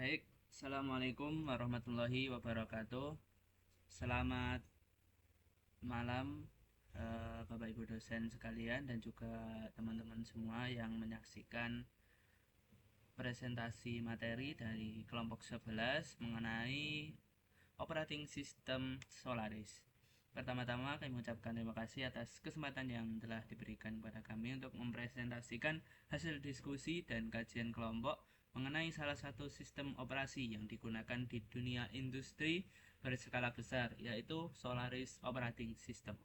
Baik, Assalamualaikum warahmatullahi wabarakatuh. Selamat malam, Bapak Ibu dosen sekalian dan juga teman-teman semua yang menyaksikan presentasi materi dari kelompok 11 mengenai operating system Solaris. Pertama-tama kami mengucapkan terima kasih atas kesempatan yang telah diberikan kepada kami untuk mempresentasikan hasil diskusi dan kajian kelompok mengenai salah satu sistem operasi yang digunakan di dunia industri berskala besar, yaitu Solaris Operating System.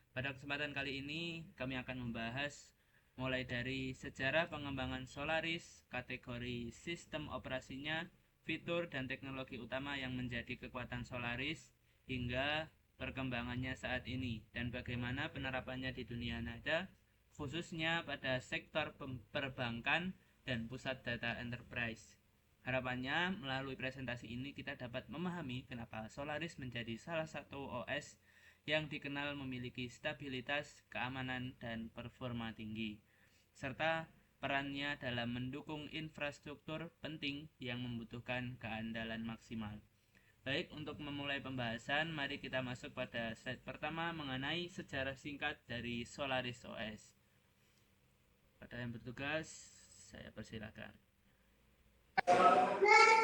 Pada kesempatan kali ini, kami akan membahas mulai dari sejarah pengembangan Solaris, kategori sistem operasinya, fitur dan teknologi utama yang menjadi kekuatan Solaris, hingga perkembangannya saat ini, dan bagaimana penerapannya di dunia nada, khususnya pada sektor perbankan dan pusat data enterprise. Harapannya, melalui presentasi ini kita dapat memahami kenapa Solaris menjadi salah satu OS yang dikenal memiliki stabilitas, keamanan, dan performa tinggi, serta perannya dalam mendukung infrastruktur penting yang membutuhkan keandalan maksimal. Baik, untuk memulai pembahasan, mari kita masuk pada slide pertama mengenai sejarah singkat dari Solaris OS. Pada yang bertugas, saya persilakan.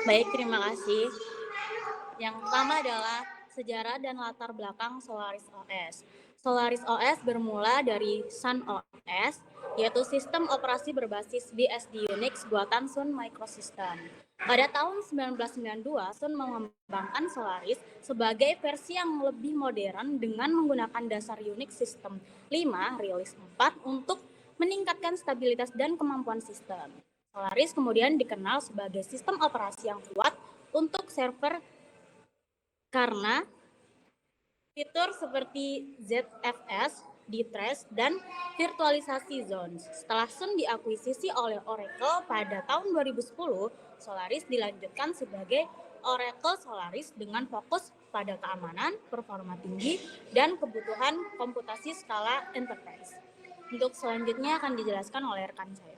Baik, terima kasih. Yang pertama adalah sejarah dan latar belakang Solaris OS. Solaris OS bermula dari Sun OS, yaitu sistem operasi berbasis BSD Unix buatan Sun Microsystem. Pada tahun 1992, Sun mengembangkan Solaris sebagai versi yang lebih modern dengan menggunakan dasar Unix System 5 rilis 4 untuk meningkatkan stabilitas dan kemampuan sistem. Solaris kemudian dikenal sebagai sistem operasi yang kuat untuk server karena fitur seperti ZFS, Dtrace, dan virtualisasi zones. Setelah Sun diakuisisi oleh Oracle pada tahun 2010, Solaris dilanjutkan sebagai Oracle Solaris dengan fokus pada keamanan, performa tinggi, dan kebutuhan komputasi skala enterprise. Untuk selanjutnya akan dijelaskan oleh rekan saya.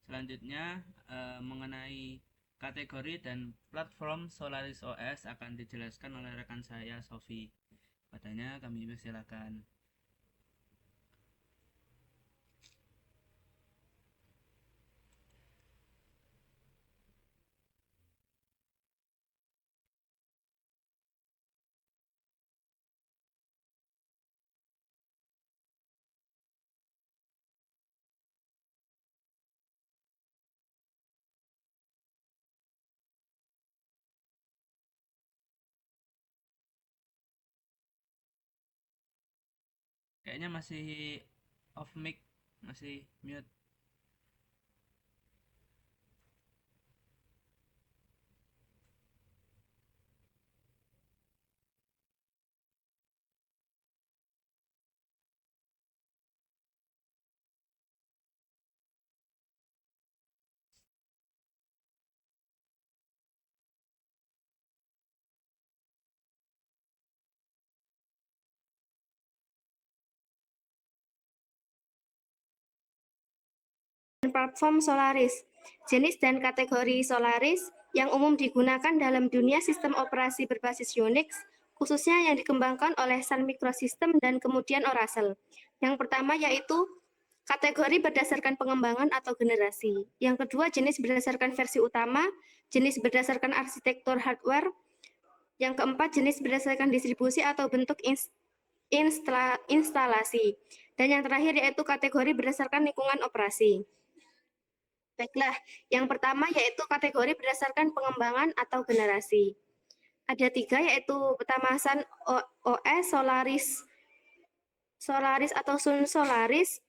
Selanjutnya mengenai kategori dan platform Solaris OS akan dijelaskan oleh rekan saya Sofi. Padanya kami persilakan. Kayaknya masih off mic, masih mute. Platform Solaris. Jenis dan kategori Solaris yang umum digunakan dalam dunia sistem operasi berbasis Unix, khususnya yang dikembangkan oleh Sun Microsystem dan kemudian Oracle. Yang pertama yaitu kategori berdasarkan pengembangan atau generasi. Yang kedua, jenis berdasarkan versi utama, jenis berdasarkan arsitektur hardware. Yang keempat, jenis berdasarkan distribusi atau bentuk instalasi. Dan yang terakhir yaitu kategori berdasarkan lingkungan operasi. Baiklah, yang pertama yaitu kategori berdasarkan pengembangan atau generasi. Ada 3 yaitu pertama Sun OS Solaris atau Sun Solaris,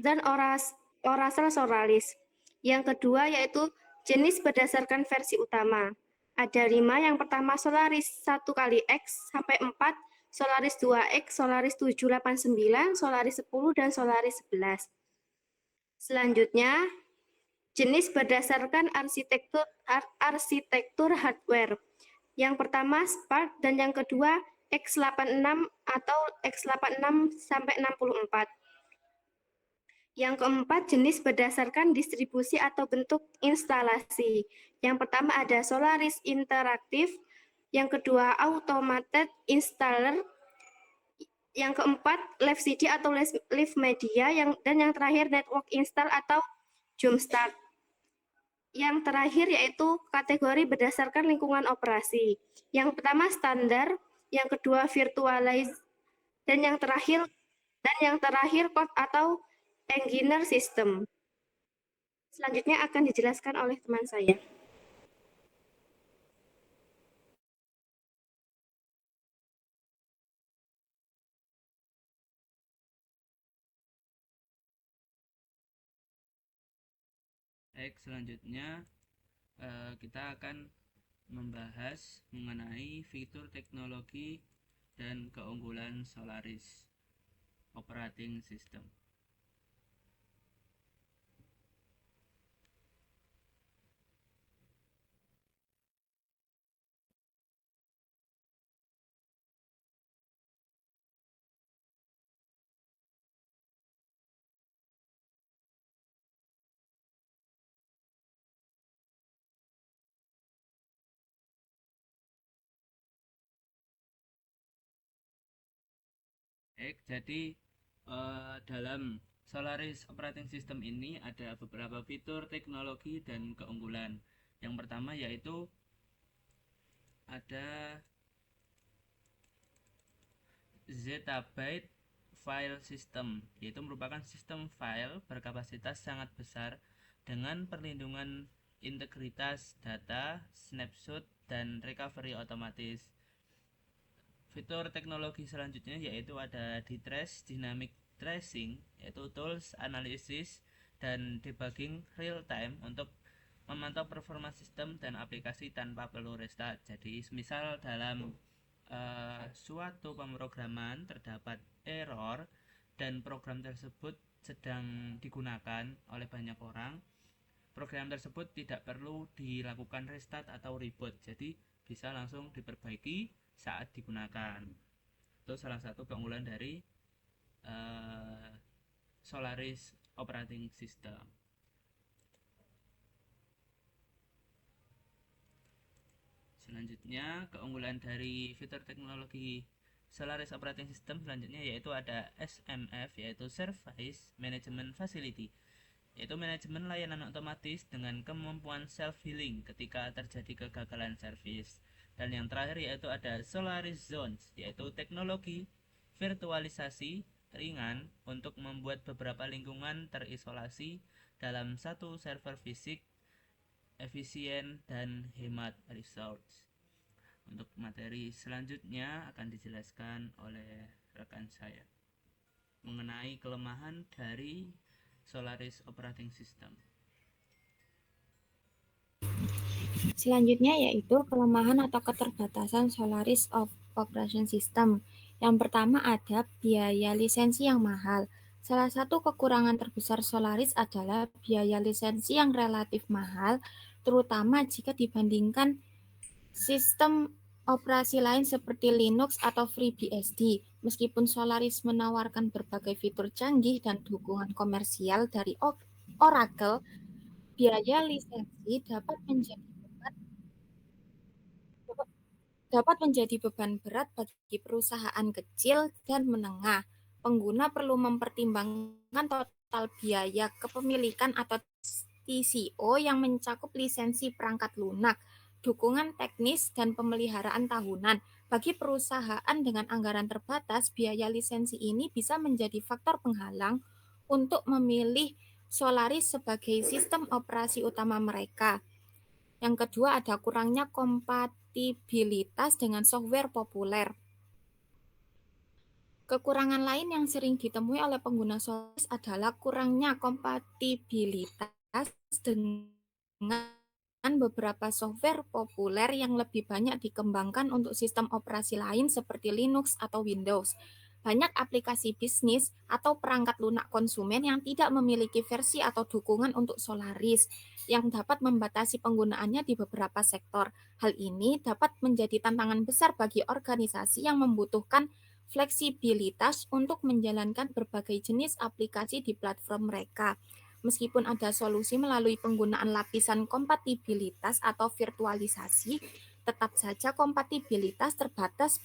dan Oracel Solaris. Yang kedua yaitu jenis berdasarkan versi utama. Ada 5, yang pertama Solaris 1 kali X sampai 4, Solaris 2X, Solaris 789, Solaris 10, dan Solaris 11. Selanjutnya, jenis berdasarkan arsitektur hardware. Yang pertama Spark dan yang kedua X86 atau X86 sampai 64. Yang keempat, jenis berdasarkan distribusi atau bentuk instalasi. Yang pertama ada Solaris Interactive, yang kedua Automated Installer, yang keempat Live CD atau Live Media, dan yang terakhir Network Install atau Jumpstart. Yang terakhir yaitu kategori berdasarkan lingkungan operasi. Yang pertama standar, yang kedua virtualize, dan yang terakhir code atau engineer system. Selanjutnya akan dijelaskan oleh teman saya. Baik, selanjutnya kita akan membahas mengenai fitur teknologi dan keunggulan Solaris Operating System. Baik, jadi dalam Solaris Operating System ini ada beberapa fitur teknologi dan keunggulan. Yang pertama yaitu ada Zettabyte File System, yaitu merupakan sistem file berkapasitas sangat besar dengan perlindungan integritas data, snapshot, dan recovery otomatis. Fitur teknologi selanjutnya yaitu ada Trace Dynamic Tracing, yaitu tools analisis dan debugging real time untuk memantau performa sistem dan aplikasi tanpa perlu restart. Jadi misal dalam suatu pemrograman terdapat error dan program tersebut sedang digunakan oleh banyak orang, program tersebut tidak perlu dilakukan restart atau reboot, jadi bisa langsung diperbaiki saat digunakan. Itu salah satu keunggulan dari Solaris Operating System. Selanjutnya, keunggulan dari fitur teknologi Solaris Operating System selanjutnya yaitu ada SMF, yaitu Service Management Facility, yaitu manajemen layanan otomatis dengan kemampuan self-healing ketika terjadi kegagalan service. Dan yang terakhir yaitu ada Solaris Zones, yaitu teknologi virtualisasi ringan untuk membuat beberapa lingkungan terisolasi dalam satu server fisik, efisien dan hemat resource. Untuk materi selanjutnya akan dijelaskan oleh rekan saya mengenai kelemahan dari Solaris Operating System. Selanjutnya yaitu kelemahan atau keterbatasan Solaris Operation System. Yang pertama ada biaya lisensi yang mahal. Salah satu kekurangan terbesar Solaris adalah biaya lisensi yang relatif mahal, terutama jika dibandingkan sistem operasi lain seperti Linux atau FreeBSD. Meskipun Solaris menawarkan berbagai fitur canggih dan dukungan komersial dari Oracle, biaya lisensi dapat menjadi beban berat bagi perusahaan kecil dan menengah. Pengguna perlu mempertimbangkan total biaya kepemilikan atau TCO yang mencakup lisensi perangkat lunak, dukungan teknis, dan pemeliharaan tahunan. Bagi perusahaan dengan anggaran terbatas, biaya lisensi ini bisa menjadi faktor penghalang untuk memilih Solaris sebagai sistem operasi utama mereka. Yang kedua ada kurangnya kompatibilitas dengan software populer. Kekurangan lain yang sering ditemui oleh pengguna Solaris adalah kurangnya kompatibilitas dengan beberapa software populer yang lebih banyak dikembangkan untuk sistem operasi lain seperti Linux atau Windows. Banyak aplikasi bisnis atau perangkat lunak konsumen yang tidak memiliki versi atau dukungan untuk Solaris yang dapat membatasi penggunaannya di beberapa sektor. Hal ini dapat menjadi tantangan besar bagi organisasi yang membutuhkan fleksibilitas untuk menjalankan berbagai jenis aplikasi di platform mereka. Meskipun ada solusi melalui penggunaan lapisan kompatibilitas atau virtualisasi, tetap saja kompatibilitas terbatas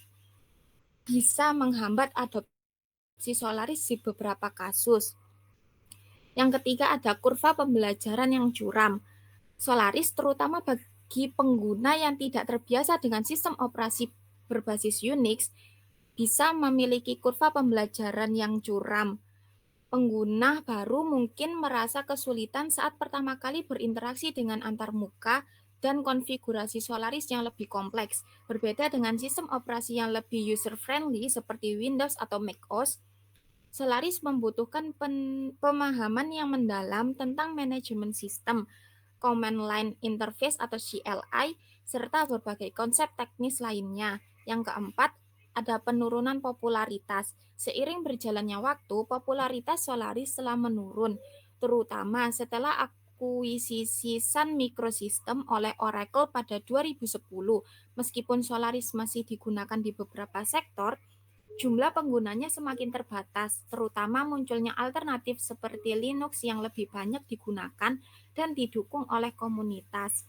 bisa menghambat adopsi Solaris di beberapa kasus. Yang ketiga ada kurva pembelajaran yang curam. Solaris terutama bagi pengguna yang tidak terbiasa dengan sistem operasi berbasis Unix bisa memiliki kurva pembelajaran yang curam. Pengguna baru mungkin merasa kesulitan saat pertama kali berinteraksi dengan antarmuka dan konfigurasi Solaris yang lebih kompleks. Berbeda dengan sistem operasi yang lebih user-friendly seperti Windows atau macOS, Solaris membutuhkan pemahaman yang mendalam tentang manajemen sistem, Command Line Interface atau CLI, serta berbagai konsep teknis lainnya. Yang keempat, ada penurunan popularitas. Seiring berjalannya waktu, popularitas Solaris telah menurun, terutama setelah akuisisi Sun Microsystem oleh Oracle pada 2010. Meskipun Solaris masih digunakan di beberapa sektor, jumlah penggunanya semakin terbatas, terutama munculnya alternatif seperti Linux yang lebih banyak digunakan dan didukung oleh komunitas.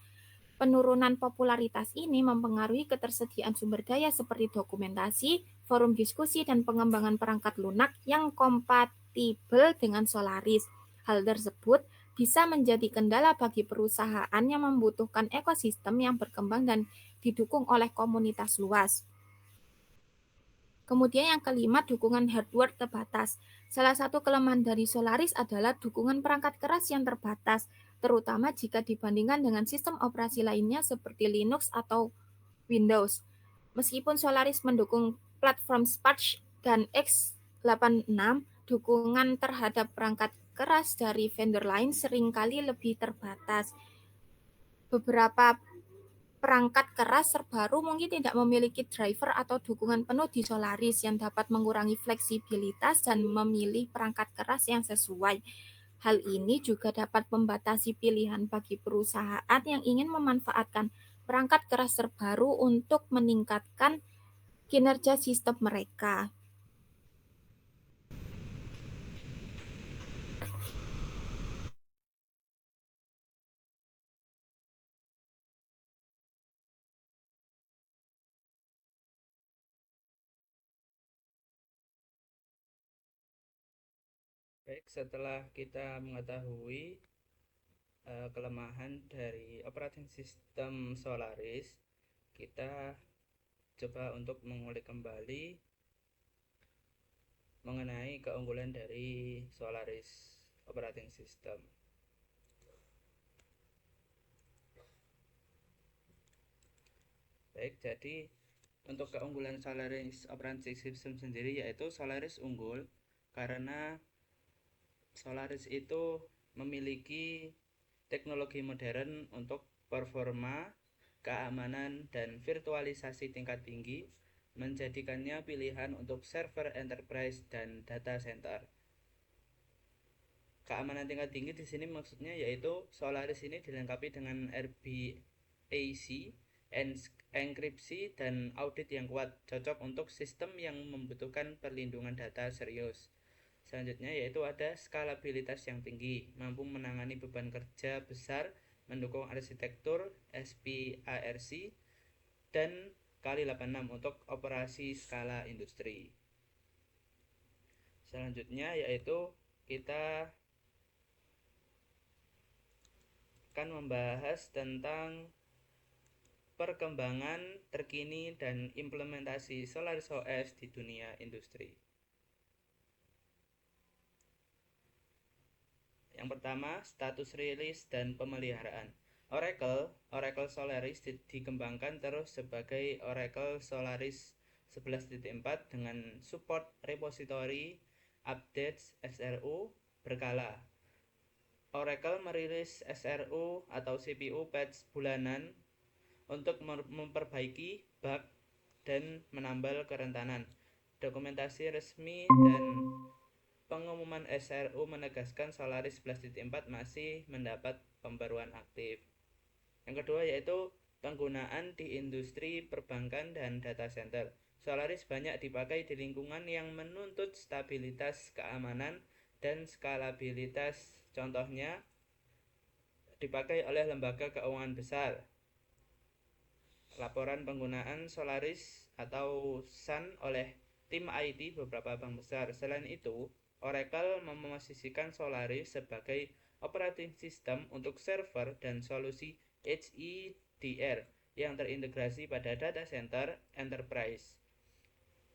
Penurunan popularitas ini mempengaruhi ketersediaan sumber daya seperti dokumentasi, forum diskusi, dan pengembangan perangkat lunak yang kompatibel dengan Solaris. Hal tersebut bisa menjadi kendala bagi perusahaan yang membutuhkan ekosistem yang berkembang dan didukung oleh komunitas luas. Kemudian yang kelima, dukungan hardware terbatas. Salah satu kelemahan dari Solaris adalah dukungan perangkat keras yang terbatas, terutama jika dibandingkan dengan sistem operasi lainnya seperti Linux atau Windows. Meskipun Solaris mendukung platform Spark dan x86, dukungan terhadap perangkat keras dari vendor lain seringkali lebih terbatas. Beberapa perangkat keras terbaru mungkin tidak memiliki driver atau dukungan penuh di Solaris yang dapat mengurangi fleksibilitas dan memilih perangkat keras yang sesuai. Hal ini juga dapat membatasi pilihan bagi perusahaan yang ingin memanfaatkan perangkat keras terbaru untuk meningkatkan kinerja sistem mereka. Baik, setelah kita mengetahui kelemahan dari operating system Solaris, kita coba untuk mengulik kembali mengenai keunggulan dari Solaris operating system. Baik, jadi untuk keunggulan Solaris operating system sendiri yaitu Solaris unggul karena Solaris itu memiliki teknologi modern untuk performa, keamanan, dan virtualisasi tingkat tinggi, menjadikannya pilihan untuk server enterprise dan data center. Keamanan tingkat tinggi di sini maksudnya yaitu Solaris ini dilengkapi dengan RBAC, enkripsi, dan audit yang kuat, cocok untuk sistem yang membutuhkan perlindungan data serius. Selanjutnya yaitu ada skalabilitas yang tinggi, mampu menangani beban kerja besar, mendukung arsitektur SPARC dan kali 86 untuk operasi skala industri. Selanjutnya yaitu kita akan membahas tentang perkembangan terkini dan implementasi Solaris OS di dunia industri. Yang pertama, status rilis dan pemeliharaan. Oracle Solaris dikembangkan terus sebagai Oracle Solaris 11.4 dengan support repository updates SRU berkala. Oracle merilis SRU atau CPU patch bulanan untuk memperbaiki bug dan menambal kerentanan. Dokumentasi resmi dan pengumuman SRU menegaskan Solaris 11.4 masih mendapat pembaruan aktif. Yang kedua yaitu penggunaan di industri perbankan dan data center. Solaris banyak dipakai di lingkungan yang menuntut stabilitas keamanan dan skalabilitas. Contohnya dipakai oleh lembaga keuangan besar. Laporan penggunaan Solaris atau Sun oleh tim IT beberapa bank besar. Selain itu, Oracle memosisikan Solaris sebagai operating system untuk server dan solusi HEDR yang terintegrasi pada data center enterprise.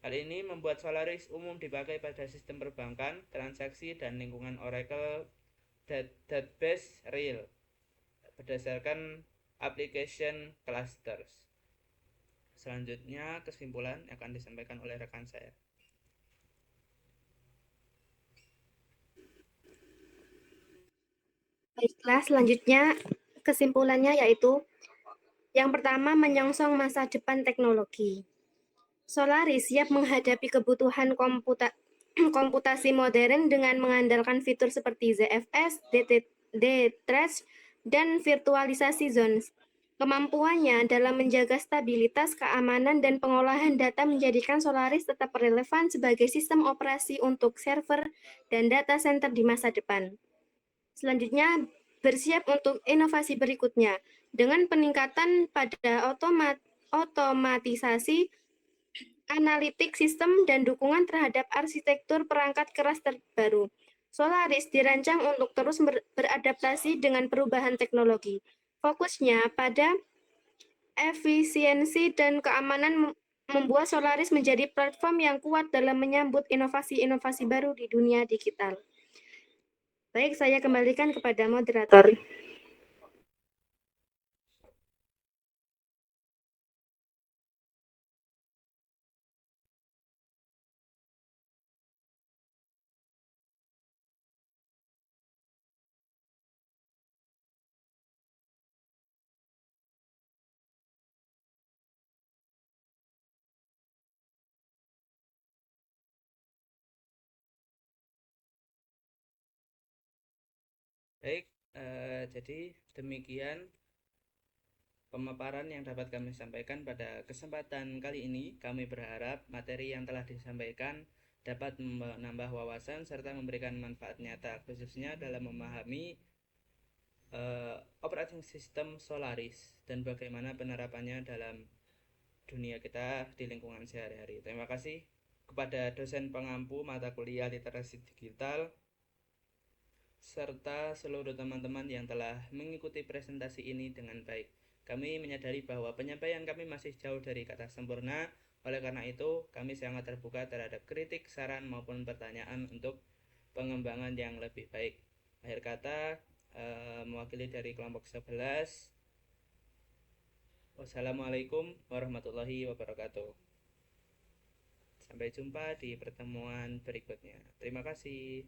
Hal ini membuat Solaris umum dipakai pada sistem perbankan, transaksi, dan lingkungan Oracle Database Real berdasarkan application clusters. Selanjutnya kesimpulan akan disampaikan oleh rekan saya. Baiklah, selanjutnya kesimpulannya yaitu yang pertama, menyongsong masa depan teknologi. Solaris siap menghadapi kebutuhan komputasi modern dengan mengandalkan fitur seperti ZFS, DTrace, dan virtualisasi zones. Kemampuannya dalam menjaga stabilitas, keamanan, dan pengolahan data menjadikan Solaris tetap relevan sebagai sistem operasi untuk server dan data center di masa depan. Selanjutnya, bersiap untuk inovasi berikutnya dengan peningkatan pada otomatisasi, analitik sistem, dan dukungan terhadap arsitektur perangkat keras terbaru. Solaris dirancang untuk terus beradaptasi dengan perubahan teknologi. Fokusnya pada efisiensi dan keamanan membuat Solaris menjadi platform yang kuat dalam menyambut inovasi-inovasi baru di dunia digital. Baik, saya kembalikan kepada moderator. Baik, jadi demikian pemaparan yang dapat kami sampaikan pada kesempatan kali ini. Kami berharap materi yang telah disampaikan dapat menambah wawasan serta memberikan manfaat nyata, khususnya dalam memahami operating system Solaris dan bagaimana penerapannya dalam dunia kita di lingkungan sehari-hari. Terima kasih kepada dosen pengampu mata kuliah literasi digital serta seluruh teman-teman yang telah mengikuti presentasi ini dengan baik. Kami menyadari bahwa penyampaian kami masih jauh dari kata sempurna, oleh karena itu kami sangat terbuka terhadap kritik, saran maupun pertanyaan untuk pengembangan yang lebih baik. Akhir kata, mewakili dari kelompok 11, wassalamualaikum warahmatullahi wabarakatuh. Sampai jumpa di pertemuan berikutnya. Terima kasih.